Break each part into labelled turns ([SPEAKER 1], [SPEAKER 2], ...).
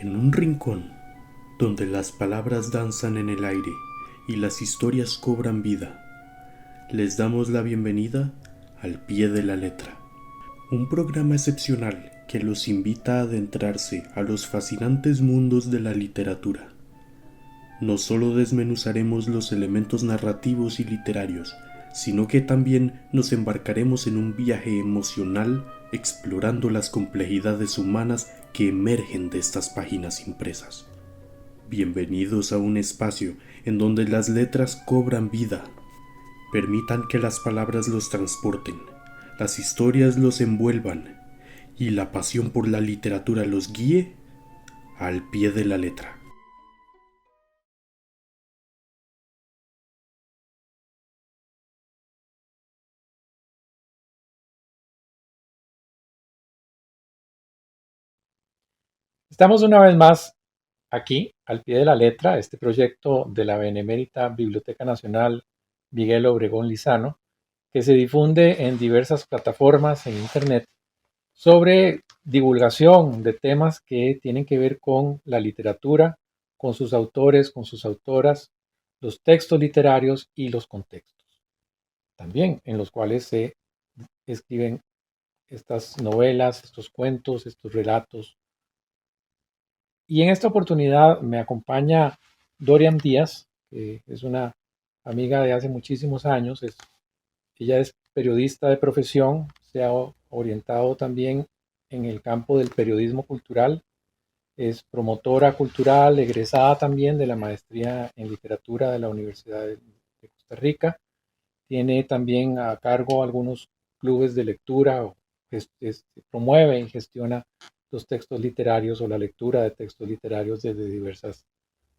[SPEAKER 1] En un rincón donde las palabras danzan en el aire y las historias cobran vida, les damos la bienvenida al Pie de la Letra, un programa excepcional que los invita a adentrarse a los fascinantes mundos de la literatura. No solo desmenuzaremos los elementos narrativos y literarios, sino que también nos embarcaremos en un viaje emocional explorando las complejidades humanas que emergen de estas páginas impresas. Bienvenidos a un espacio en donde las letras cobran vida. Permitan que las palabras los transporten, las historias los envuelvan y la pasión por la literatura los guíe al pie de la letra.
[SPEAKER 2] Estamos una vez más aquí, al pie de la letra, este proyecto de la Benemérita Biblioteca Nacional Miguel Obregón Lizano, que se difunde en diversas plataformas en Internet sobre divulgación de temas que tienen que ver con la literatura, con sus autores, con sus autoras, los textos literarios y los contextos, también en los cuales se escriben estas novelas, estos cuentos, estos relatos. Y en esta oportunidad me acompaña Dorian Díaz, que es una amiga de hace muchísimos años. Ella es periodista de profesión, se ha orientado también en el campo del periodismo cultural, es promotora cultural, egresada también de la maestría en literatura de la Universidad de Costa Rica. Tiene también a cargo algunos clubes de lectura, o promueve y gestiona los textos literarios o la lectura de textos literarios desde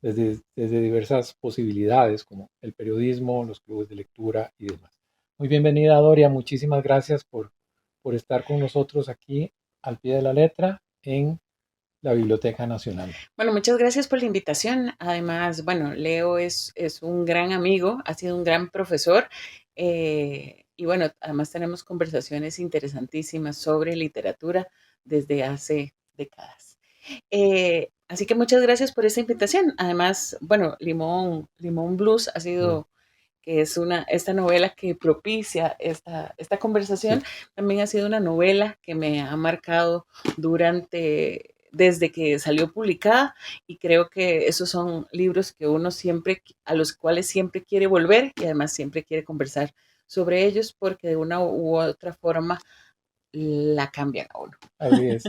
[SPEAKER 2] diversas posibilidades, como el periodismo, los clubes de lectura y demás. Muy bienvenida, Doria. Muchísimas gracias por estar con nosotros aquí al pie de la letra en la Biblioteca Nacional.
[SPEAKER 3] Bueno, muchas gracias por la invitación. Además, bueno, Leo es un gran amigo, ha sido un gran profesor. Y bueno, además tenemos conversaciones interesantísimas sobre literatura desde hace décadas. Así que muchas gracias por esta invitación. Además, bueno, Limón Blues ha sido, que es esta novela que propicia esta conversación,
[SPEAKER 2] Sí.
[SPEAKER 3] también ha sido una novela que me ha marcado desde que salió publicada, y creo que esos son libros que uno siempre, a los cuales siempre quiere volver, y además siempre quiere conversar sobre ellos porque de una u otra forma la cambian a uno.
[SPEAKER 2] Así es.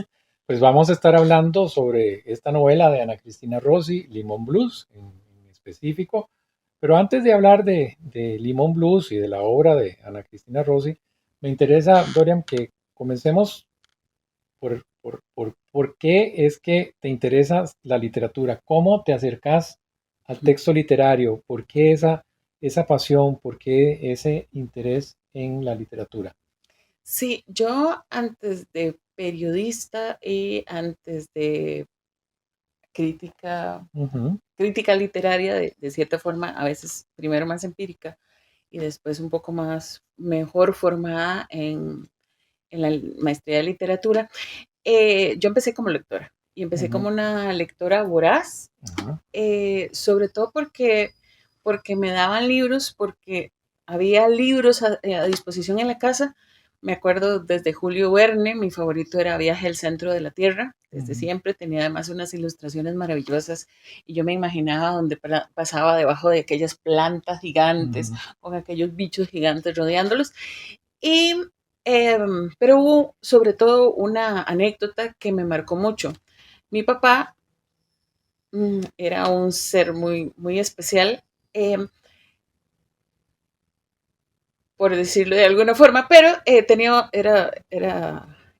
[SPEAKER 2] Pues vamos a estar hablando sobre esta novela de Ana Cristina Rossi, Limón Blues en específico. Pero antes de hablar de Limón Blues y de la obra de Ana Cristina Rossi, me interesa, Dorian, que comencemos por qué es que te interesa la literatura, cómo te acercas al texto literario, por qué esa pasión, por qué ese interés en la literatura.
[SPEAKER 3] Sí, yo antes de periodista y antes de crítica,
[SPEAKER 2] Ujú.
[SPEAKER 3] crítica literaria, de cierta forma, a veces primero más empírica y después un poco más mejor formada en la maestría de literatura, yo empecé como lectora y empecé
[SPEAKER 2] Ujú.
[SPEAKER 3] como una lectora voraz,
[SPEAKER 2] Ajá.
[SPEAKER 3] sobre todo porque me daban libros, porque había libros a disposición en la casa. Me acuerdo desde Julio Verne, mi favorito era Viaje al centro de la Tierra, desde
[SPEAKER 2] Ujú.
[SPEAKER 3] siempre. Tenía además unas ilustraciones maravillosas y yo me imaginaba donde pasaba debajo de aquellas plantas gigantes,
[SPEAKER 2] Ujú.
[SPEAKER 3] con aquellos bichos gigantes rodeándolos. Y, pero hubo sobre todo una anécdota que me marcó mucho. Mi papá era un ser muy, muy especial, eh, por decirlo de alguna forma, pero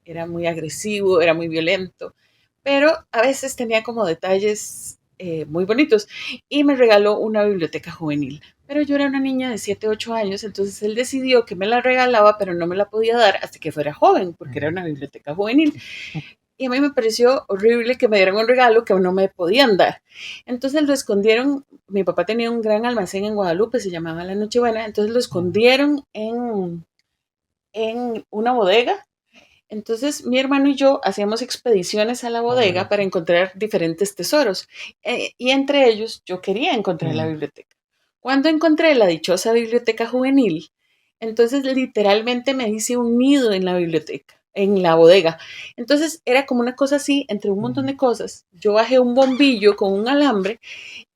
[SPEAKER 3] era muy agresivo, era muy violento, pero a veces tenía como detalles muy bonitos, y me regaló una biblioteca juvenil. Pero yo era una niña de 7 8 años, entonces él decidió que me la regalaba, pero no me la podía dar hasta que fuera joven, porque era
[SPEAKER 2] Ujú.
[SPEAKER 3] una biblioteca juvenil. Y a mí me pareció horrible que me dieran un regalo que no me podían dar. Entonces lo escondieron. Mi papá tenía un gran almacén en Guadalupe, se llamaba La Nochebuena, entonces lo
[SPEAKER 2] Ujú.
[SPEAKER 3] escondieron en una bodega. Entonces mi hermano y yo hacíamos expediciones a la bodega para encontrar diferentes tesoros. Y entre ellos yo quería encontrar la biblioteca. Cuando encontré la dichosa biblioteca juvenil, entonces literalmente me hice un nido en la biblioteca, en la bodega. Entonces era como una cosa así, entre un montón de cosas. Yo bajé un bombillo con un alambre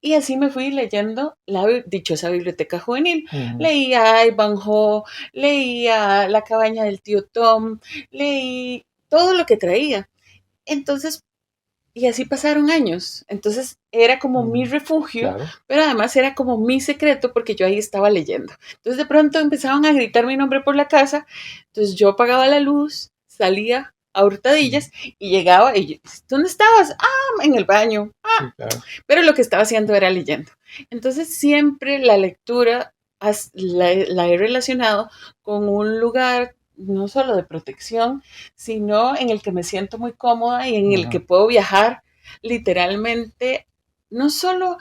[SPEAKER 3] y así me fui leyendo la dichosa biblioteca juvenil. Leía Ivanhoe, leía La cabaña del tío Tom, leí todo lo que traía. Entonces, y así pasaron años. Entonces era como mi refugio,
[SPEAKER 2] Claro.
[SPEAKER 3] pero además era como mi secreto porque yo ahí estaba leyendo. Entonces de pronto empezaban a gritar mi nombre por la casa. Entonces yo apagaba la luz, salía a hurtadillas y llegaba y yo, ¿dónde estabas? Ah, en el baño.
[SPEAKER 2] Sí, claro.
[SPEAKER 3] Pero lo que estaba haciendo era leyendo. Entonces siempre la lectura la he relacionado con un lugar no solo de protección, sino en el que me siento muy cómoda y en el que puedo viajar literalmente, no solo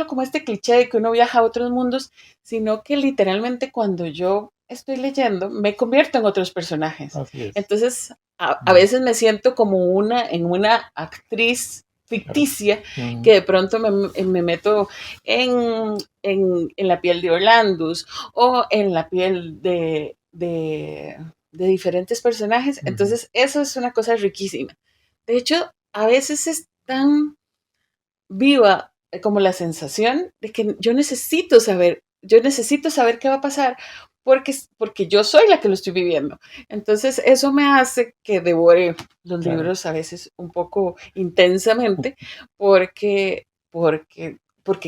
[SPEAKER 3] como este cliché de que uno viaja a otros mundos, sino que literalmente cuando yo estoy leyendo me convierto en otros personajes.
[SPEAKER 2] Así es.
[SPEAKER 3] Entonces, a veces me siento como en una actriz ficticia, que de pronto me meto en la piel de Orlandus o en la piel de diferentes personajes. Entonces, eso es una cosa riquísima. De hecho, a veces es tan viva como la sensación de que yo necesito saber qué va a pasar porque yo soy la que lo estoy viviendo. Entonces, eso me hace que devore los libros a veces un poco intensamente porque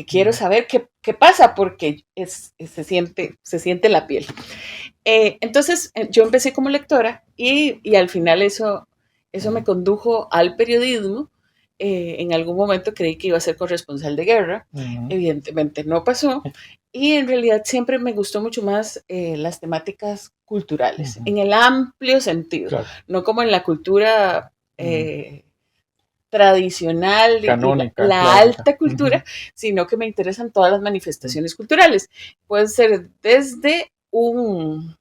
[SPEAKER 3] quiero saber qué pasa, porque se siente la piel. Entonces, yo empecé como lectora y al final eso me condujo al periodismo. En algún momento creí que iba a ser corresponsal de guerra. Evidentemente no pasó. Y en realidad siempre me gustó mucho más las temáticas culturales, en el amplio sentido,
[SPEAKER 2] Claro.
[SPEAKER 3] no como en la cultura tradicional,
[SPEAKER 2] Canónica,
[SPEAKER 3] la
[SPEAKER 2] clásica.
[SPEAKER 3] alta cultura, sino que me interesan todas las manifestaciones culturales. Puede ser desde un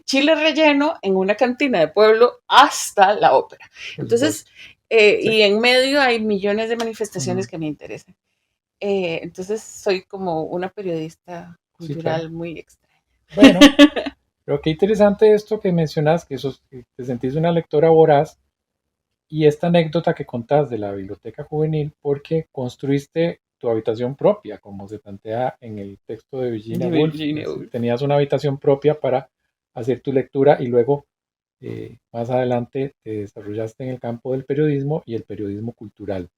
[SPEAKER 3] chile relleno en una cantina de pueblo hasta la ópera. Entonces, y en medio hay millones de manifestaciones que me interesan. Entonces, soy como una periodista cultural muy extraña.
[SPEAKER 2] Bueno, pero qué interesante esto que mencionas, que te sentís una lectora voraz, y esta anécdota que contás de la biblioteca juvenil, porque construiste tu habitación propia, como se plantea en el texto de Virginia Woolf. Tenías una habitación propia para hacer tu lectura y luego más adelante te desarrollaste en el campo del periodismo y el periodismo cultural.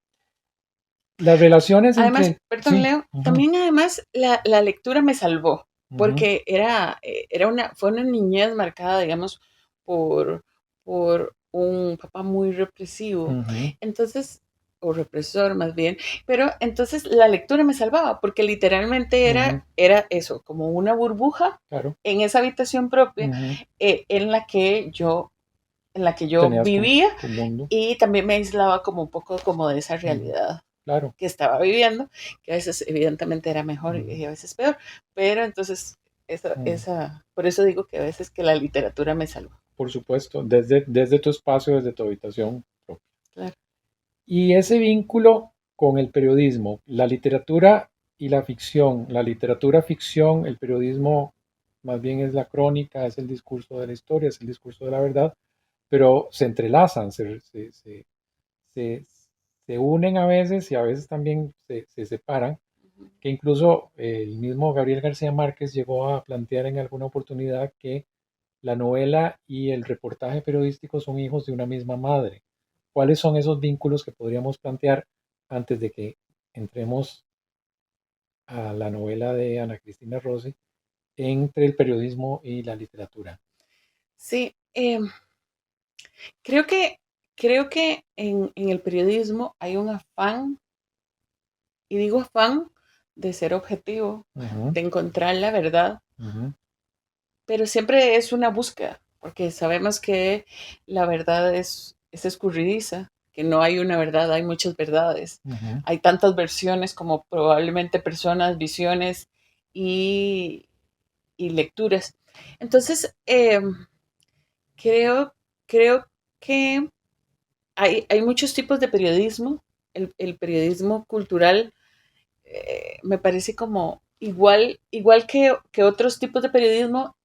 [SPEAKER 2] Las relaciones
[SPEAKER 3] además,
[SPEAKER 2] entre...
[SPEAKER 3] perdón, Leo, también además la lectura me salvó, porque fue una niñez marcada, digamos, por un papá muy represivo. Entonces, o represor más bien, pero entonces la lectura me salvaba, porque literalmente era eso, como una burbuja en esa habitación propia en la que yo vivía y también me aislaba como un poco como de esa realidad que estaba viviendo, que a veces evidentemente era mejor y a veces peor, pero entonces por eso digo que a veces que la literatura me salvó.
[SPEAKER 2] Por supuesto, desde tu espacio, desde tu habitación propia.
[SPEAKER 3] Claro.
[SPEAKER 2] Y ese vínculo con el periodismo, la literatura y la ficción, la literatura ficción, el periodismo más bien es la crónica, es el discurso de la historia, es el discurso de la verdad, pero se entrelazan, se unen a veces y a veces también se separan, que incluso el mismo Gabriel García Márquez llegó a plantear en alguna oportunidad que la novela y el reportaje periodístico son hijos de una misma madre. ¿Cuáles son esos vínculos que podríamos plantear antes de que entremos a la novela de Ana Cristina Rossi entre el periodismo y la literatura?
[SPEAKER 3] Sí, creo que en el periodismo hay un afán, y digo afán de ser objetivo, de encontrar la verdad, pero siempre es una búsqueda, porque sabemos que la verdad es escurridiza, que no hay una verdad, hay muchas verdades. Hay tantas versiones como probablemente personas, visiones y lecturas. Entonces, creo que hay muchos tipos de periodismo. El periodismo cultural me parece como igual que otros tipos de periodismo,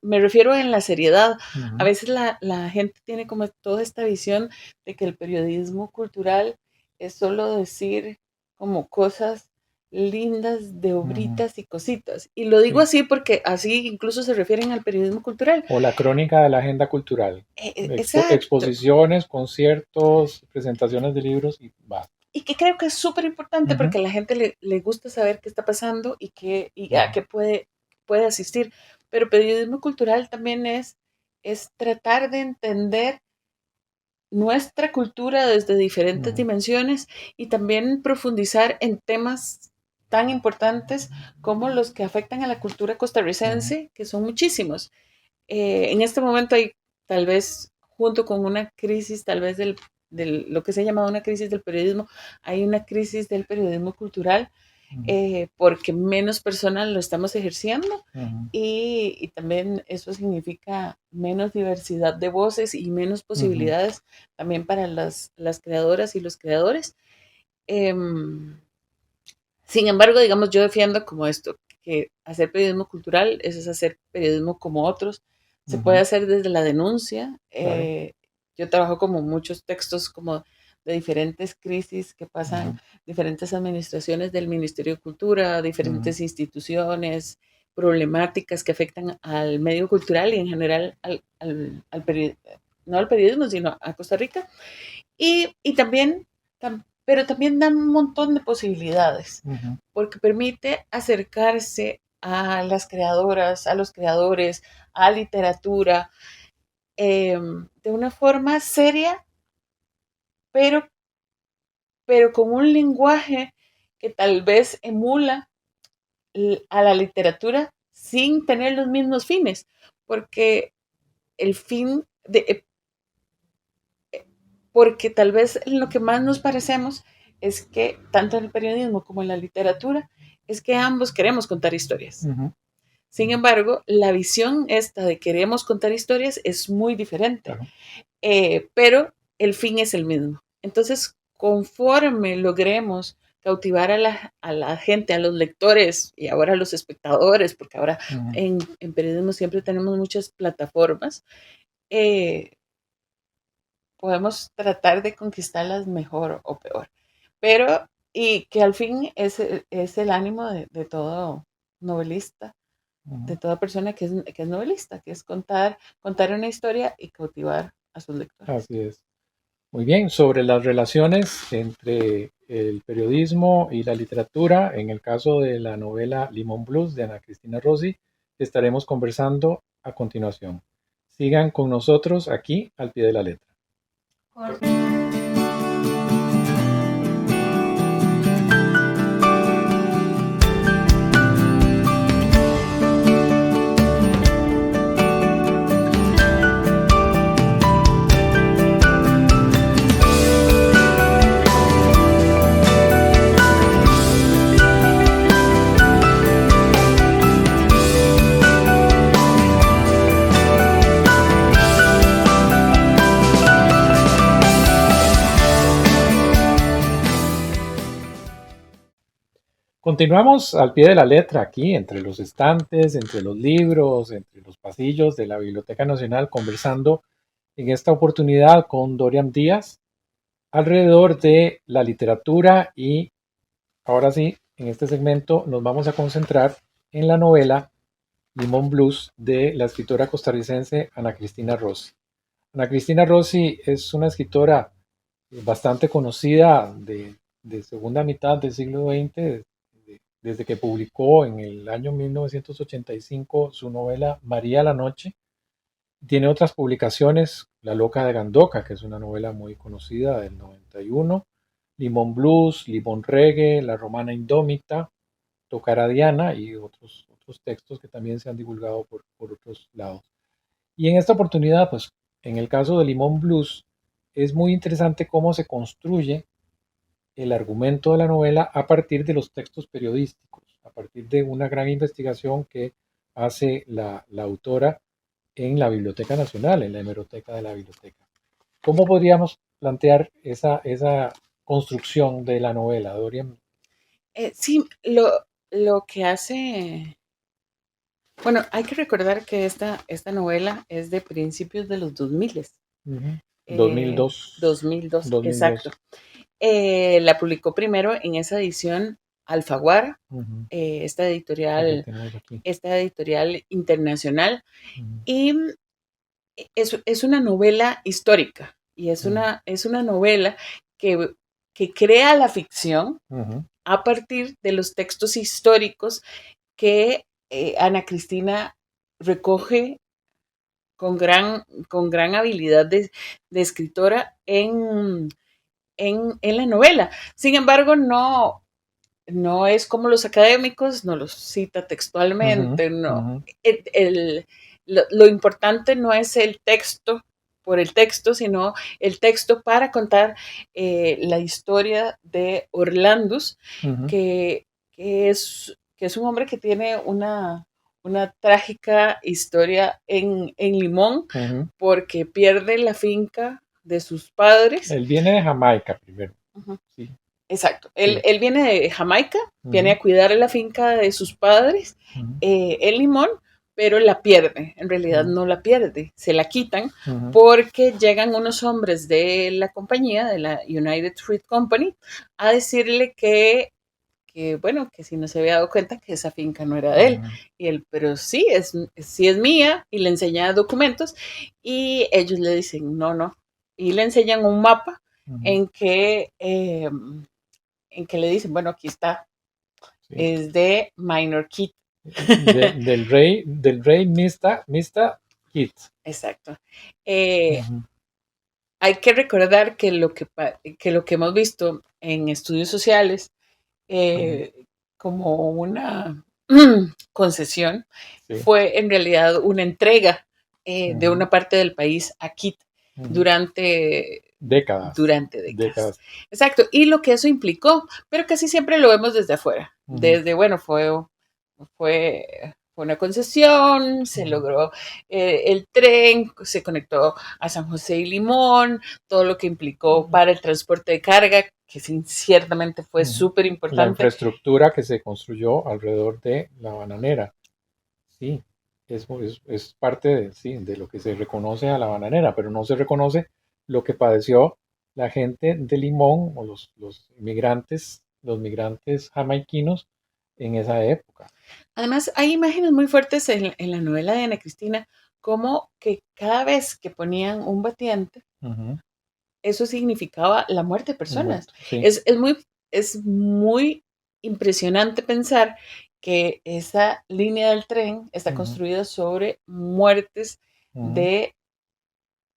[SPEAKER 3] me refiero en la seriedad. A
[SPEAKER 2] Ujú,
[SPEAKER 3] veces la gente tiene como toda esta visión de que el periodismo cultural es solo decir como cosas lindas de
[SPEAKER 2] ujú.
[SPEAKER 3] obritas y cositas. Y lo digo
[SPEAKER 2] Sí.
[SPEAKER 3] así porque así incluso se refieren al periodismo cultural.
[SPEAKER 2] O la crónica de la agenda cultural.
[SPEAKER 3] Exacto.
[SPEAKER 2] Exposiciones, conciertos, presentaciones de libros y va.
[SPEAKER 3] Y que creo que es súper importante
[SPEAKER 2] Ujú,
[SPEAKER 3] porque a la gente le gusta saber qué está pasando y a
[SPEAKER 2] ujú,
[SPEAKER 3] qué puede asistir. Pero periodismo cultural también es tratar de entender nuestra cultura desde diferentes
[SPEAKER 2] ujú,
[SPEAKER 3] dimensiones y también profundizar en temas tan importantes como los que afectan a la cultura
[SPEAKER 2] ujú,
[SPEAKER 3] costarricense, que son muchísimos. En este momento hay tal vez, junto con una crisis tal vez lo que se ha llamado una crisis del periodismo, hay una crisis del periodismo cultural,
[SPEAKER 2] ujú,
[SPEAKER 3] porque menos personas lo estamos ejerciendo
[SPEAKER 2] ujú,
[SPEAKER 3] y también eso significa menos diversidad de voces y menos
[SPEAKER 2] ujú,
[SPEAKER 3] posibilidades también para las creadoras y los creadores. Em, Sin embargo, digamos, yo defiendo como esto, que hacer periodismo cultural es hacer periodismo como otros. Se puede
[SPEAKER 2] ujú.
[SPEAKER 3] hacer desde la denuncia.
[SPEAKER 2] Claro.
[SPEAKER 3] Yo trabajo como muchos textos como de diferentes crisis que pasan,
[SPEAKER 2] Ujú,
[SPEAKER 3] diferentes administraciones del Ministerio de Cultura,
[SPEAKER 2] ujú,
[SPEAKER 3] diferentes instituciones, problemáticas que afectan al medio cultural y en general no al periodismo, sino a Costa Rica. Y también, pero también da un montón de posibilidades
[SPEAKER 2] ujú,
[SPEAKER 3] porque permite acercarse a las creadoras, a los creadores, a literatura, de una forma seria, pero, pero con un lenguaje que tal vez emula a la literatura sin tener los mismos fines, porque el fin de, porque tal vez lo que más nos parecemos es que tanto en el periodismo como en la literatura es que ambos queremos contar historias.
[SPEAKER 2] ujú.
[SPEAKER 3] Sin embargo, la visión esta de queremos contar historias es muy diferente,
[SPEAKER 2] Claro.
[SPEAKER 3] pero el fin es el mismo. Entonces, conforme logremos cautivar a la gente, a los lectores y ahora a los espectadores, porque ahora
[SPEAKER 2] Ujú.
[SPEAKER 3] en periodismo siempre tenemos muchas plataformas, eh, podemos tratar de conquistarlas mejor o peor. Pero, y que al fin es el ánimo de todo novelista, de
[SPEAKER 2] Ujú.
[SPEAKER 3] toda persona que es novelista, que es contar una historia y cautivar a sus lectores.
[SPEAKER 2] Así es. Muy bien, sobre las relaciones entre el periodismo y la literatura, en el caso de la novela Limón Blues de Ana Cristina Rossi, estaremos conversando a continuación. Sigan con nosotros aquí al pie de la letra. Continuamos al pie de la letra aquí, entre los estantes, entre los libros, entre los pasillos de la Biblioteca Nacional, conversando en esta oportunidad con Dorian Díaz alrededor de la literatura y ahora sí, en este segmento nos vamos a concentrar en la novela Limón Blues de la escritora costarricense Ana Cristina Rossi. Ana Cristina Rossi es una escritora bastante conocida de segunda mitad del siglo XX, desde que publicó en el año 1985 su novela María la Noche. Tiene otras publicaciones, La Loca de Gandoca, que es una novela muy conocida del 91, Limón Blues, Limón Reggae, La Romana Indómita, Tocar a Diana y otros textos que también se han divulgado por otros lados. Y en esta oportunidad, pues en el caso de Limón Blues, es muy interesante cómo se construye el argumento de la novela a partir de los textos periodísticos, a partir de una gran investigación que hace la autora en la Biblioteca Nacional, en la hemeroteca de la biblioteca. ¿Cómo podríamos plantear esa construcción de la novela, Dorian?
[SPEAKER 3] Sí, lo que hace, bueno, hay que recordar que esta novela es de principios de los 2000,
[SPEAKER 2] Ujú.
[SPEAKER 3] 2002,
[SPEAKER 2] 2002.
[SPEAKER 3] exacto. La publicó primero en esa edición Alfaguara,
[SPEAKER 2] Ujú.
[SPEAKER 3] esta
[SPEAKER 2] Aquí
[SPEAKER 3] editorial,
[SPEAKER 2] tenemos aquí.
[SPEAKER 3] esta editorial internacional,
[SPEAKER 2] Ujú.
[SPEAKER 3] y es una novela histórica, y
[SPEAKER 2] Ujú.
[SPEAKER 3] es una novela que crea la ficción
[SPEAKER 2] Ujú.
[SPEAKER 3] a partir de los textos históricos que Ana Cristina recoge con gran habilidad de escritora en la novela. Sin embargo, no es como los académicos, no los cita
[SPEAKER 2] Ujú.
[SPEAKER 3] textualmente, no.
[SPEAKER 2] Ujú.
[SPEAKER 3] Lo importante no es el texto por el texto, sino el texto para contar la historia de Orlandus,
[SPEAKER 2] Ujú.
[SPEAKER 3] que, que es un hombre que tiene una trágica historia en Limón,
[SPEAKER 2] Ujú.
[SPEAKER 3] porque pierde la finca de sus padres.
[SPEAKER 2] Él viene de Jamaica primero.
[SPEAKER 3] Ujú.
[SPEAKER 2] Sí,
[SPEAKER 3] Exacto.
[SPEAKER 2] sí.
[SPEAKER 3] Él viene de Jamaica, viene
[SPEAKER 2] Ujú.
[SPEAKER 3] a cuidar la finca de sus padres
[SPEAKER 2] Ujú.
[SPEAKER 3] en Limón, pero la pierde. En realidad
[SPEAKER 2] Ujú.
[SPEAKER 3] no la pierde, se la quitan
[SPEAKER 2] Ujú.
[SPEAKER 3] porque llegan unos hombres de la compañía, de la United Fruit Company, a decirle bueno, que si no se había dado cuenta que esa finca no era de él.
[SPEAKER 2] Ujú.
[SPEAKER 3] Y él, pero sí es mía, y le enseña documentos, y ellos le dicen, no, no. Y le enseñan un mapa
[SPEAKER 2] Ujú.
[SPEAKER 3] en que le dicen, bueno, aquí está,
[SPEAKER 2] Sí.
[SPEAKER 3] es de Minor Keith.
[SPEAKER 2] Del rey Mista Kit.
[SPEAKER 3] Exacto. Eh,
[SPEAKER 2] Ujú.
[SPEAKER 3] Hay que recordar que lo que hemos visto en estudios sociales
[SPEAKER 2] Ujú.
[SPEAKER 3] como una concesión
[SPEAKER 2] Sí.
[SPEAKER 3] fue en realidad una entrega de
[SPEAKER 2] Ujú.
[SPEAKER 3] una parte del país a Kit
[SPEAKER 2] Ujú.
[SPEAKER 3] durante,
[SPEAKER 2] Décadas.
[SPEAKER 3] durante décadas.
[SPEAKER 2] Décadas.
[SPEAKER 3] Exacto, y lo que eso implicó, pero casi siempre lo vemos desde afuera,
[SPEAKER 2] Ujú.
[SPEAKER 3] desde, bueno, fue una concesión, se
[SPEAKER 2] Ujú.
[SPEAKER 3] logró el tren, se conectó a San José y Limón, todo lo que implicó
[SPEAKER 2] Ujú.
[SPEAKER 3] para el transporte de carga, que ciertamente fue
[SPEAKER 2] Ujú.
[SPEAKER 3] súper
[SPEAKER 2] La
[SPEAKER 3] importante.
[SPEAKER 2] infraestructura que se construyó alrededor de la bananera. Sí, es parte de, sí, de lo que se reconoce a la bananera, pero no se reconoce lo que padeció la gente de Limón o los migrantes jamaiquinos en esa época.
[SPEAKER 3] Además, hay imágenes muy fuertes en la novela de Ana Cristina, como que cada vez que ponían un batiente,
[SPEAKER 2] Ujú.
[SPEAKER 3] eso significaba la muerte de personas.
[SPEAKER 2] Muerto, sí.
[SPEAKER 3] Es muy impresionante pensar que esa línea del tren está
[SPEAKER 2] Ujú.
[SPEAKER 3] construida sobre muertes
[SPEAKER 2] Ujú.
[SPEAKER 3] de,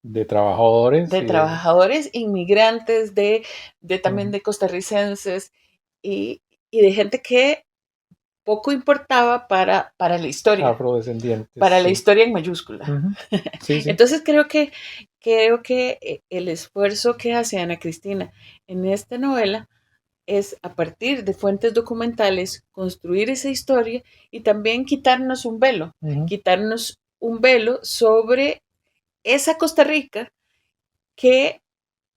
[SPEAKER 2] De trabajadores
[SPEAKER 3] de
[SPEAKER 2] y de...
[SPEAKER 3] trabajadores, inmigrantes, también
[SPEAKER 2] Ujú.
[SPEAKER 3] de costarricenses, y, y de gente que poco importaba
[SPEAKER 2] Afrodescendientes,
[SPEAKER 3] para la
[SPEAKER 2] sí.
[SPEAKER 3] historia en mayúscula.
[SPEAKER 2] Ujú. Sí, sí.
[SPEAKER 3] Entonces creo que el esfuerzo que hace Ana Cristina en esta novela es, a partir de fuentes documentales, construir esa historia y también
[SPEAKER 2] Ujú.
[SPEAKER 3] quitarnos un velo sobre esa Costa Rica que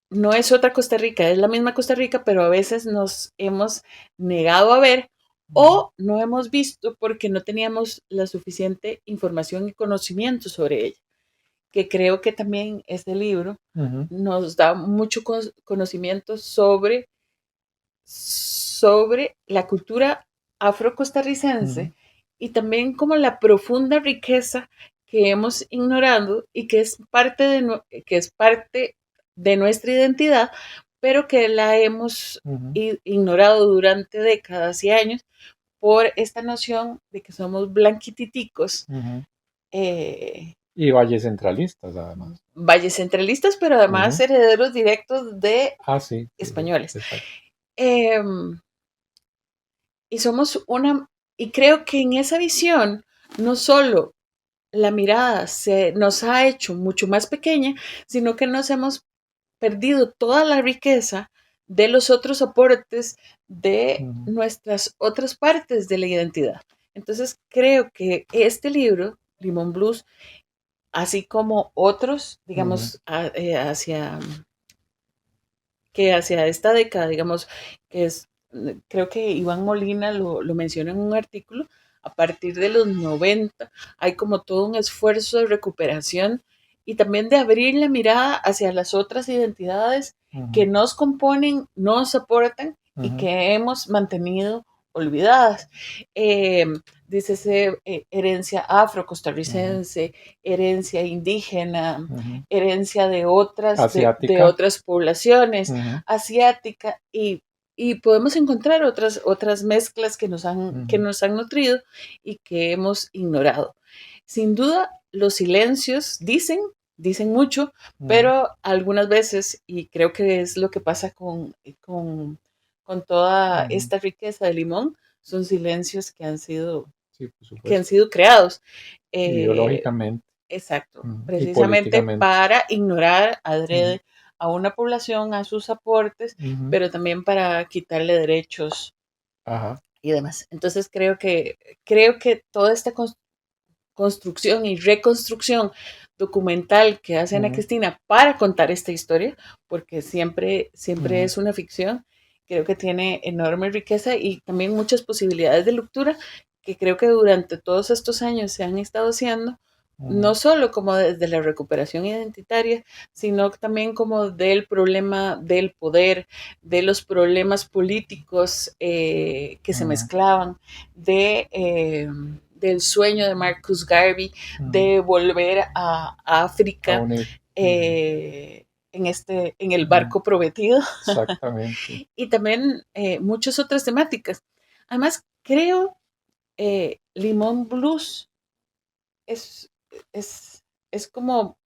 [SPEAKER 3] no es otra Costa Rica, es la misma Costa Rica, pero a veces nos hemos negado a ver
[SPEAKER 2] Ujú.
[SPEAKER 3] o no hemos visto porque no teníamos la suficiente información y conocimiento sobre ella, que creo que también este libro
[SPEAKER 2] Ujú.
[SPEAKER 3] nos da mucho conocimiento sobre la cultura
[SPEAKER 2] Ujú.
[SPEAKER 3] afrocostarricense, y también como la profunda riqueza que hemos ignorado y que es parte de nuestra identidad, pero que la hemos
[SPEAKER 2] Ujú.
[SPEAKER 3] ignorado durante décadas y años por esta noción de que somos blanquititicos,
[SPEAKER 2] Ujú.
[SPEAKER 3] eh,
[SPEAKER 2] Y valles centralistas, además.
[SPEAKER 3] valles centralistas, pero además
[SPEAKER 2] Ujú.
[SPEAKER 3] herederos directos de
[SPEAKER 2] Ah, sí, sí, sí,
[SPEAKER 3] españoles.
[SPEAKER 2] exacto.
[SPEAKER 3] Eh, y somos y creo que en esa visión, no solo la mirada nos ha hecho mucho más pequeña, sino que nos hemos perdido toda la riqueza de los otros aportes de
[SPEAKER 2] Ujú.
[SPEAKER 3] nuestras otras partes de la identidad. Entonces creo que este libro, Limón Blues, así como otros,
[SPEAKER 2] Ujú,
[SPEAKER 3] digamos, hacia esta década, digamos, que es, creo que Iván Molina lo menciona en un artículo, a partir de los 90 hay como todo un esfuerzo de recuperación y también de abrir la mirada hacia las otras identidades que
[SPEAKER 2] ujú,
[SPEAKER 3] nos componen, nos aportan y
[SPEAKER 2] ujú,
[SPEAKER 3] que hemos mantenido olvidadas. Eh, Dícese herencia
[SPEAKER 2] ujú,
[SPEAKER 3] afro-costarricense, herencia indígena,
[SPEAKER 2] ujú.
[SPEAKER 3] herencia de
[SPEAKER 2] Asiática.
[SPEAKER 3] otras poblaciones,
[SPEAKER 2] Ujú,
[SPEAKER 3] asiática, y podemos encontrar otras mezclas que
[SPEAKER 2] ujú,
[SPEAKER 3] nos han nutrido y que hemos ignorado. Sin duda, los silencios dicen mucho,
[SPEAKER 2] ujú,
[SPEAKER 3] pero algunas veces, y creo que es lo que pasa con toda
[SPEAKER 2] ujú.
[SPEAKER 3] esta riqueza de limón, son silencios
[SPEAKER 2] Sí, por
[SPEAKER 3] que han
[SPEAKER 2] supuesto.
[SPEAKER 3] sido creados. Eh,
[SPEAKER 2] Ideológicamente,
[SPEAKER 3] Exacto,
[SPEAKER 2] y
[SPEAKER 3] precisamente
[SPEAKER 2] políticamente.
[SPEAKER 3] para ignorar
[SPEAKER 2] Ujú,
[SPEAKER 3] adrede a una población, a sus aportes,
[SPEAKER 2] ujú.
[SPEAKER 3] pero también para quitarle derechos
[SPEAKER 2] Ajá.
[SPEAKER 3] y demás. Entonces creo que toda esta construcción y reconstrucción documental que hace Ana
[SPEAKER 2] Ujú,
[SPEAKER 3] Cristina para contar esta historia, porque siempre
[SPEAKER 2] ujú,
[SPEAKER 3] es una ficción, creo que tiene enorme riqueza y también muchas posibilidades de lectura que creo que durante todos estos años se han estado haciendo,
[SPEAKER 2] ujú,
[SPEAKER 3] no solo como desde la recuperación identitaria, sino también como del problema del poder, de los problemas políticos que se
[SPEAKER 2] ujú,
[SPEAKER 3] mezclaban, del sueño de Marcus Garvey
[SPEAKER 2] ujú.
[SPEAKER 3] de volver a
[SPEAKER 2] A
[SPEAKER 3] África
[SPEAKER 2] unir. Ujú,
[SPEAKER 3] en el
[SPEAKER 2] ujú.
[SPEAKER 3] barco prometido
[SPEAKER 2] Exactamente.
[SPEAKER 3] y también muchas otras temáticas. Además, creo Limón Blues es, es, es como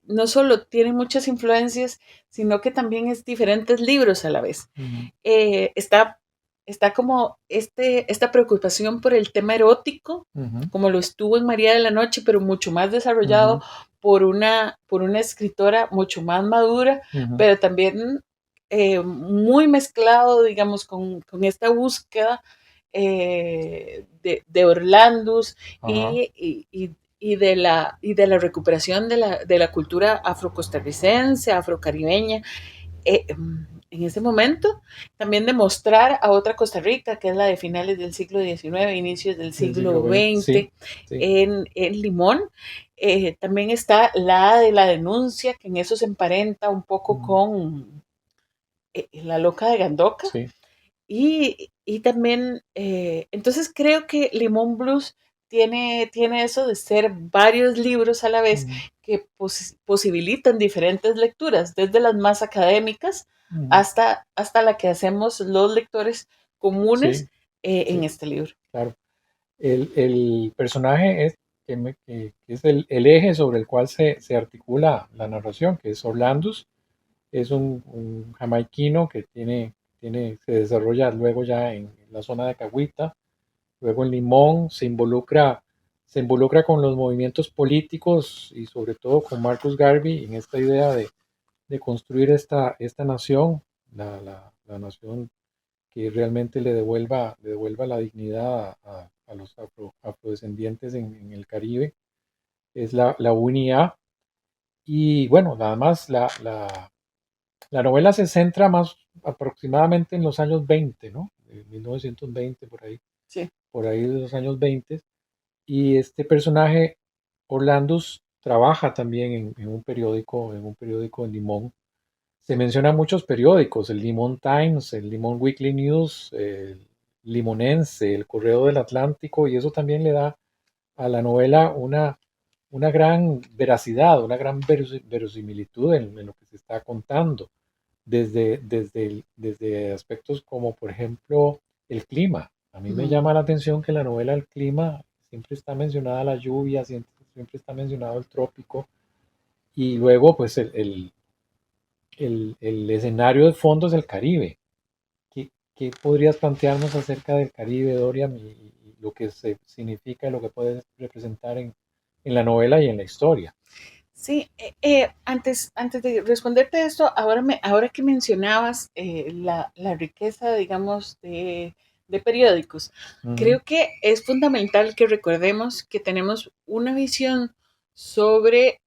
[SPEAKER 3] no solo tiene muchas influencias, sino que también es diferentes libros a la vez.
[SPEAKER 2] Ujú,
[SPEAKER 3] Está como esta preocupación por el tema erótico,
[SPEAKER 2] ujú,
[SPEAKER 3] como lo estuvo en María de la Noche, pero mucho más desarrollado
[SPEAKER 2] ujú,
[SPEAKER 3] por una escritora mucho más madura,
[SPEAKER 2] ujú.
[SPEAKER 3] pero también muy mezclado, digamos, con esta búsqueda de Orlandus
[SPEAKER 2] Ajá.
[SPEAKER 3] y de la recuperación de la cultura afrocostarricense, afrocaribeña, en ese momento, también demostrar a otra Costa Rica, que es la de finales del siglo XIX, inicios del
[SPEAKER 2] Del siglo
[SPEAKER 3] siglo
[SPEAKER 2] XX. Sí,
[SPEAKER 3] XX,
[SPEAKER 2] sí.
[SPEAKER 3] en Limón. También está la de la denuncia, que en eso se emparenta un poco
[SPEAKER 2] Ujú,
[SPEAKER 3] con La Loca de Gandoca.
[SPEAKER 2] sí.
[SPEAKER 3] Y también, entonces creo que Limón Blues tiene eso de ser varios libros a la vez
[SPEAKER 2] Ujú,
[SPEAKER 3] que posibilitan diferentes lecturas, desde las más académicas
[SPEAKER 2] ujú.
[SPEAKER 3] hasta la que hacemos los lectores comunes
[SPEAKER 2] Sí,
[SPEAKER 3] en
[SPEAKER 2] sí,
[SPEAKER 3] este libro.
[SPEAKER 2] claro. El personaje que es el eje sobre el cual se articula la narración, que es Orlandus, es un jamaiquino que se desarrolla luego ya en la zona de Cahuita, luego en Limón, se involucra con los movimientos políticos y sobre todo con Marcus Garvey en esta idea de construir esta nación, la nación que realmente le devuelva la dignidad a los afrodescendientes en el Caribe, es la UNIA. Y bueno, nada más la novela se centra más aproximadamente en los años 20, ¿no? De 1920,
[SPEAKER 3] Sí.
[SPEAKER 2] por ahí de los años 20. Y este personaje, Orlandus, trabaja también en un periódico en Limón. Se mencionan muchos periódicos, el Limón Times, el Limón Weekly News, el Limonense, el Correo del Atlántico, y eso también le da a la novela una gran veracidad, una gran verosimilitud en lo que se está contando, desde aspectos como, por ejemplo, el clima. A mí me
[SPEAKER 3] Ujú.
[SPEAKER 2] llama la atención que en la novela el clima siempre está mencionada la lluvia, siempre está mencionado el trópico, y luego pues el escenario de fondo es el Caribe. ¿Qué podrías plantearnos acerca del Caribe, Dorian, y lo que significa, lo que puede representar en la novela y en la historia?
[SPEAKER 3] Sí, antes de responderte esto, ahora que mencionabas la riqueza, digamos, de periódicos,
[SPEAKER 2] Ujú,
[SPEAKER 3] creo que es fundamental que recordemos que tenemos una visión sobre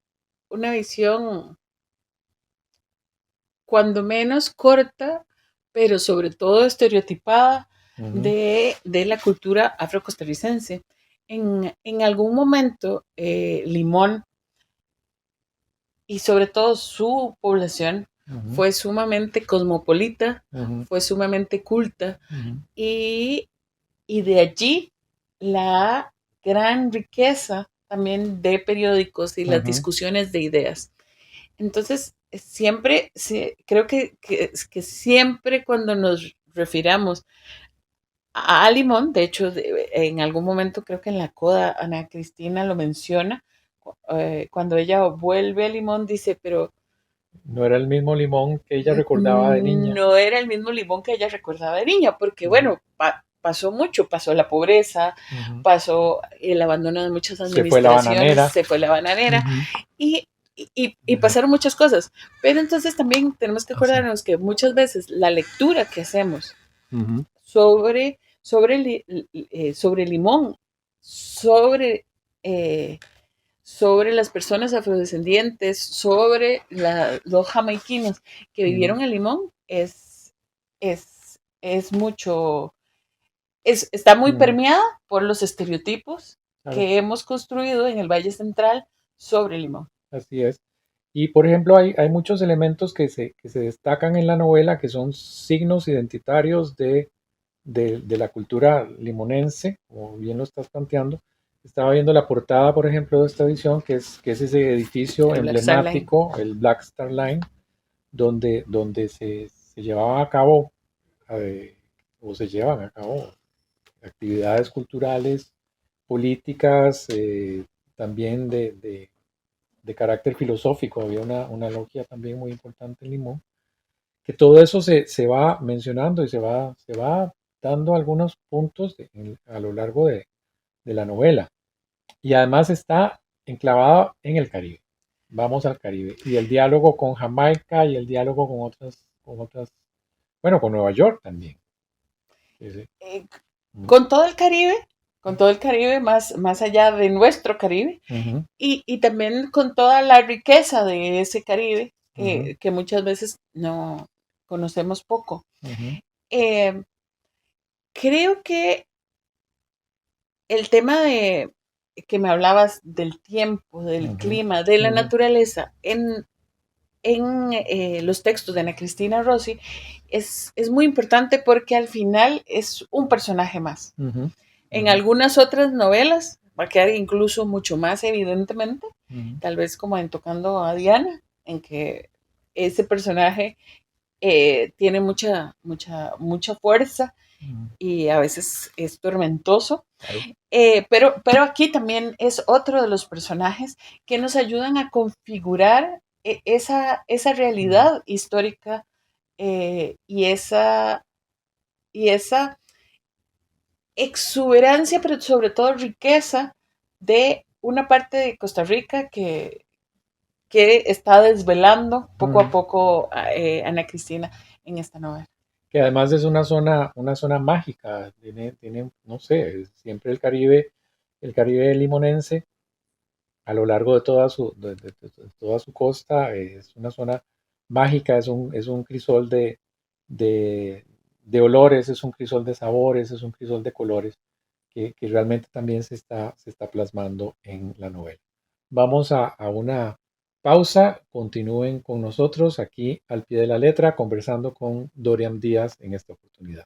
[SPEAKER 3] una visión cuando menos corta, pero sobre todo estereotipada de la cultura afrocostarricense. En algún momento, Limón y sobre todo su población fue sumamente cosmopolita, fue sumamente culta y de allí la gran riqueza también de periódicos y las discusiones de ideas. Entonces, siempre, creo que siempre cuando nos refiramos a Limón, de hecho, en algún momento creo que en la coda Ana Cristina lo menciona, cuando ella vuelve a Limón dice, pero
[SPEAKER 2] no era el mismo Limón que ella recordaba de niña.
[SPEAKER 3] No era el mismo Limón que ella recordaba de niña, porque bueno, pasó mucho, pasó la pobreza, pasó el abandono de muchas administraciones, se fue la bananera, y pasaron muchas cosas. Pero entonces también tenemos que acordarnos que muchas veces la lectura que hacemos sobre Limón, sobre las personas afrodescendientes, sobre los jamaiquinos que vivieron en Limón, es mucho, está muy permeada por los estereotipos que hemos construido en el Valle Central sobre Limón.
[SPEAKER 2] Así es. Y por ejemplo, hay muchos elementos que se destacan en la novela que son signos identitarios de la cultura limonense, como bien lo estás planteando. Estaba viendo la portada, por ejemplo, de esta edición, que es ese edificio emblemático, el Black Star Line, donde se llevaba a cabo, o se llevan a cabo, actividades culturales, políticas, también de carácter filosófico. Había una logia también muy importante en Limón, que todo eso se va mencionando y se va dando algunos puntos a lo largo de la novela. Y además está enclavada en el Caribe. Vamos al Caribe. Y el diálogo con Jamaica y el diálogo con otras, bueno, con Nueva York también.
[SPEAKER 3] Con todo el Caribe, más allá de nuestro Caribe, y también con toda la riqueza de ese Caribe, que muchas veces no conocemos poco. Creo que el tema de que me hablabas del tiempo, del clima, de la naturaleza, en los textos de Ana Cristina Rossi es muy importante porque al final es un personaje más. En algunas otras novelas va a quedar incluso mucho más evidentemente, tal vez como en Tocando a Diana, en que ese personaje tiene mucha fuerza y a veces es tormentoso. Pero aquí también es otro de los personajes que nos ayudan a configurar esa realidad histórica y esa exuberancia, pero sobre todo riqueza de una parte de Costa Rica que está desvelando poco a poco Ana Cristina en esta novela.
[SPEAKER 2] Que además es una zona mágica, tiene, no sé, siempre el Caribe limonense, a lo largo de toda su costa, es una zona mágica, es un crisol de olores, es un crisol de sabores, es un crisol de colores, que realmente también se está plasmando en la novela. Vamos a una pausa, continúen con nosotros aquí al pie de la letra, conversando con Dorian Díaz en esta oportunidad.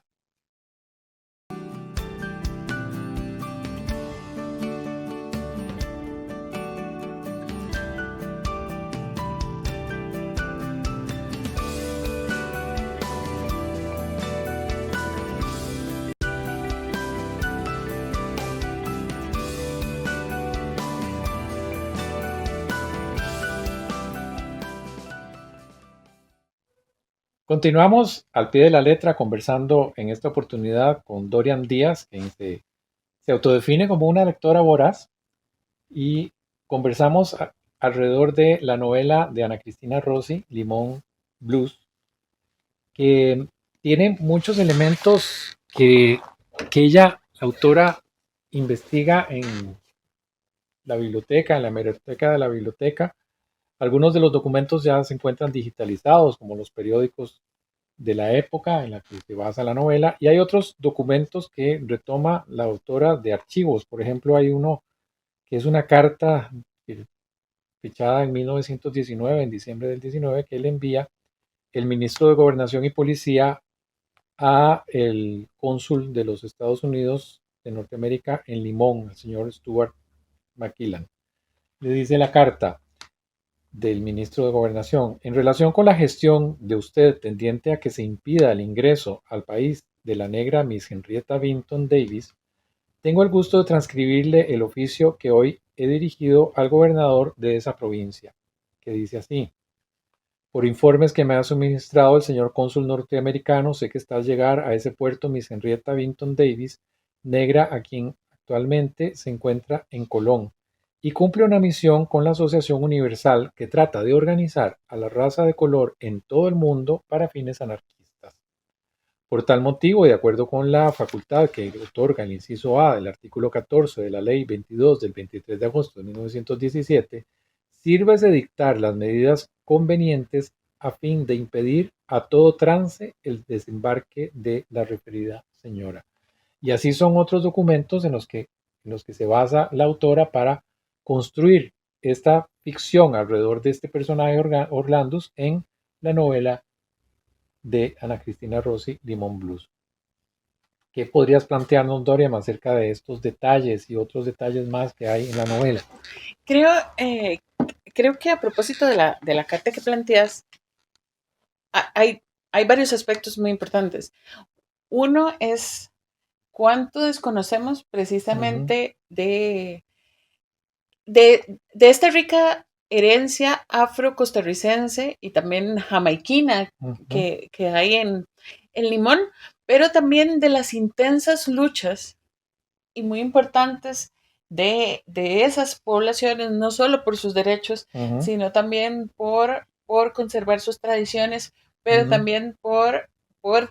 [SPEAKER 2] Continuamos al pie de la letra conversando en esta oportunidad con Dorian Díaz, quien se autodefine como una lectora voraz, y conversamos alrededor de la novela de Ana Cristina Rossi, Limón Blues, que tiene muchos elementos que ella, la autora, investiga la biblioteca, en la hemeroteca de la biblioteca. Algunos de los documentos ya se encuentran digitalizados, como los periódicos de la época en la que se basa la novela, y hay otros documentos que retoma la autora de archivos. Por ejemplo, hay uno que es una carta fichada en 1919, en diciembre del 19, que le envía el ministro de Gobernación y Policía a el cónsul de los Estados Unidos de Norteamérica en Limón, el señor Stuart McKillan. Le dice la carta del ministro de Gobernación: en relación con la gestión de usted tendiente a que se impida el ingreso al país de la negra Miss Henrietta Vinton Davis, tengo el gusto de transcribirle el oficio que hoy he dirigido al gobernador de esa provincia, que dice así: por informes que me ha suministrado el señor cónsul norteamericano, sé que está al llegar a ese puerto Miss Henrietta Vinton Davis, negra a quien actualmente se encuentra en Colón, y cumple una misión con la Asociación Universal que trata de organizar a la raza de color en todo el mundo para fines anarquistas. Por tal motivo, y de acuerdo con la facultad que otorga el inciso A del artículo 14 de la Ley 22 del 23 de agosto de 1917, sírvese dictar las medidas convenientes a fin de impedir a todo trance el desembarque de la referida señora. Y así son otros documentos en los que se basa la autora para construir esta ficción alrededor de este personaje Orlandus en la novela de Ana Cristina Rossi, Limón Blues. ¿Qué podrías plantearnos, Dorian, acerca de estos detalles y otros detalles más que hay en la novela?
[SPEAKER 3] Creo que a propósito de la carta que planteas, hay varios aspectos muy importantes. Uno es cuánto desconocemos precisamente de esta rica herencia afro-costarricense y también jamaiquina que hay en Limón, pero también de las intensas luchas y muy importantes de esas poblaciones, no solo por sus derechos, sino también por conservar sus tradiciones, pero también por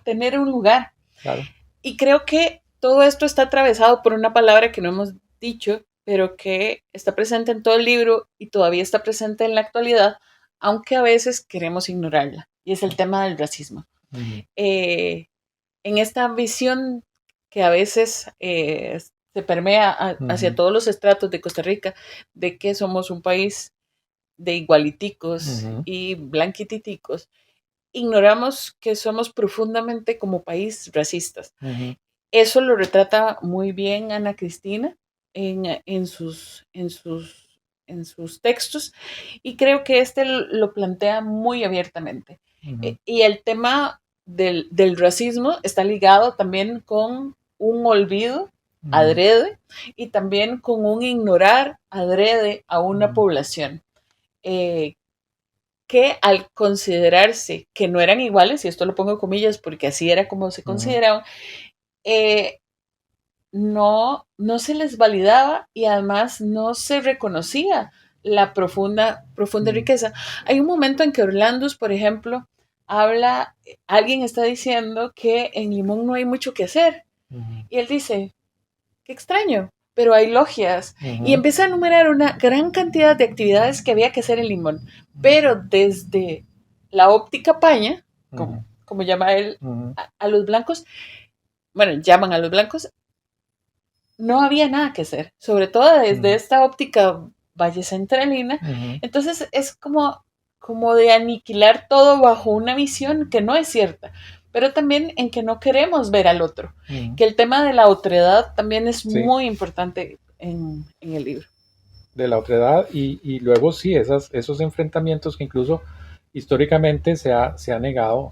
[SPEAKER 3] tener un lugar.
[SPEAKER 2] Claro.
[SPEAKER 3] Y creo que todo esto está atravesado por una palabra que no hemos dicho, pero que está presente en todo el libro y todavía está presente en la actualidad, aunque a veces queremos ignorarla, y es el tema del racismo. En esta visión que a veces se permea hacia todos los estratos de Costa Rica, de que somos un país de igualiticos y blanquititicos, ignoramos que somos profundamente como país racistas. Eso lo retrata muy bien Ana Cristina en sus textos, y creo que lo plantea muy abiertamente. Y el tema del racismo está ligado también con un olvido adrede y también con un ignorar adrede a una población. Que al considerarse que no eran iguales, y esto lo pongo en comillas porque así era como se consideraban, no se les validaba y además no se reconocía la profunda riqueza. Hay un momento en que Orlandus, por ejemplo, alguien está diciendo que en Limón no hay mucho que hacer, y él dice, qué extraño, pero hay logias, y empieza a enumerar una gran cantidad de actividades que había que hacer en Limón, pero desde la óptica paña, como llama él a los blancos, bueno, llaman a los blancos, no había nada que hacer, sobre todo desde esta óptica valle centralina. Entonces es como de aniquilar todo bajo una visión que no es cierta, pero también en que no queremos ver al otro, que el tema de la otredad también es muy importante en el libro.
[SPEAKER 2] De la otredad y luego sí, esos enfrentamientos que incluso históricamente se ha negado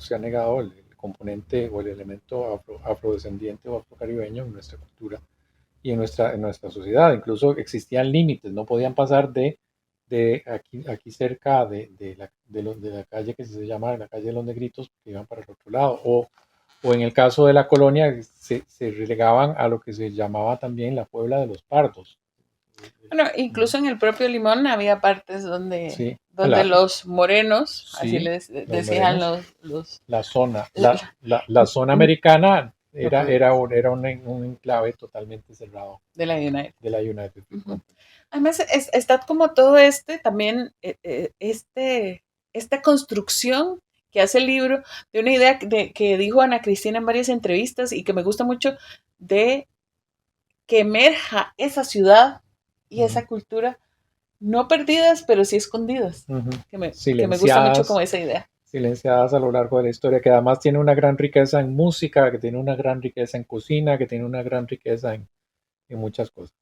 [SPEAKER 2] el componente o el elemento afrodescendiente o afrocaribeño en nuestra cultura y en nuestra sociedad. Incluso existían límites, no podían pasar de aquí cerca de la calle que se llama la calle de los Negritos, que iban para el otro lado, o en el caso de la colonia se relegaban a lo que se llamaba también la Puebla de los Pardos.
[SPEAKER 3] Bueno, incluso en el propio Limón había partes donde los morenos, así les decían los...
[SPEAKER 2] La zona americana Era un enclave totalmente cerrado
[SPEAKER 3] de la United.
[SPEAKER 2] de la United Fruit
[SPEAKER 3] Ujú.
[SPEAKER 2] Company.
[SPEAKER 3] Además, está como todo también, esta construcción que hace el libro de una idea que dijo Ana Cristina en varias entrevistas y que me gusta mucho, de que emerja esa ciudad y esa cultura, no perdidas, pero sí escondidas,
[SPEAKER 2] Ujú.
[SPEAKER 3] que me gusta mucho como esa idea.
[SPEAKER 2] Silenciadas a lo largo de la historia, que además tiene una gran riqueza en música, que tiene una gran riqueza en cocina, que tiene una gran riqueza en muchas cosas.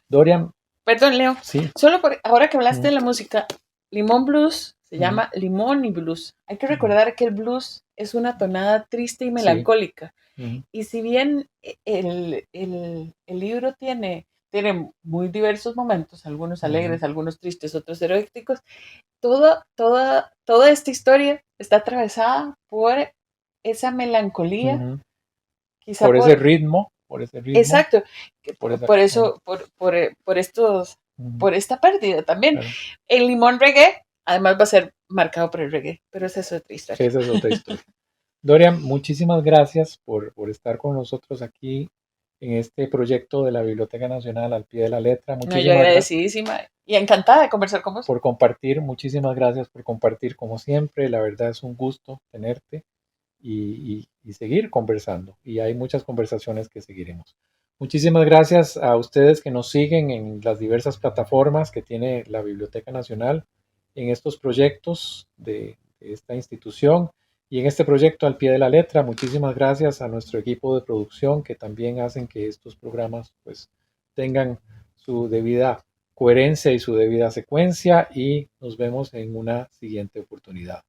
[SPEAKER 2] Dorian,
[SPEAKER 3] Perdón, Leo,
[SPEAKER 2] sí.
[SPEAKER 3] solo ahora que hablaste de la música, Limón Blues se
[SPEAKER 2] Ujú.
[SPEAKER 3] llama Limón y Blues. Hay que recordar que el blues es una tonada triste y melancólica.
[SPEAKER 2] Ujú.
[SPEAKER 3] Y si bien el libro tiene muy diversos momentos, algunos alegres, algunos tristes, otros heroicos, toda esta historia está atravesada por esa melancolía,
[SPEAKER 2] Ujú.
[SPEAKER 3] quizá
[SPEAKER 2] Por ese ritmo,
[SPEAKER 3] exacto,
[SPEAKER 2] por esa,
[SPEAKER 3] por eso,
[SPEAKER 2] ujú.
[SPEAKER 3] por esta pérdida también.
[SPEAKER 2] Claro.
[SPEAKER 3] El limón reggae, además va a ser marcado por el reggae, pero esa es otra historia.
[SPEAKER 2] Esa es otra historia. Dorian, muchísimas gracias por estar con nosotros aquí en este proyecto de la Biblioteca Nacional al pie de la letra.
[SPEAKER 3] No, yo
[SPEAKER 2] Muchísimas gracias
[SPEAKER 3] agradecidísima y encantada de conversar con vos.
[SPEAKER 2] por compartir, muchísimas gracias por compartir como siempre. La verdad es un gusto tenerte y seguir conversando. Y hay muchas conversaciones que seguiremos. Muchísimas gracias a ustedes que nos siguen en las diversas plataformas que tiene la Biblioteca Nacional en estos proyectos de esta institución y en este proyecto al pie de la letra. Muchísimas gracias a nuestro equipo de producción que también hacen que estos programas pues tengan su debida coherencia y su debida secuencia y nos vemos en una siguiente oportunidad.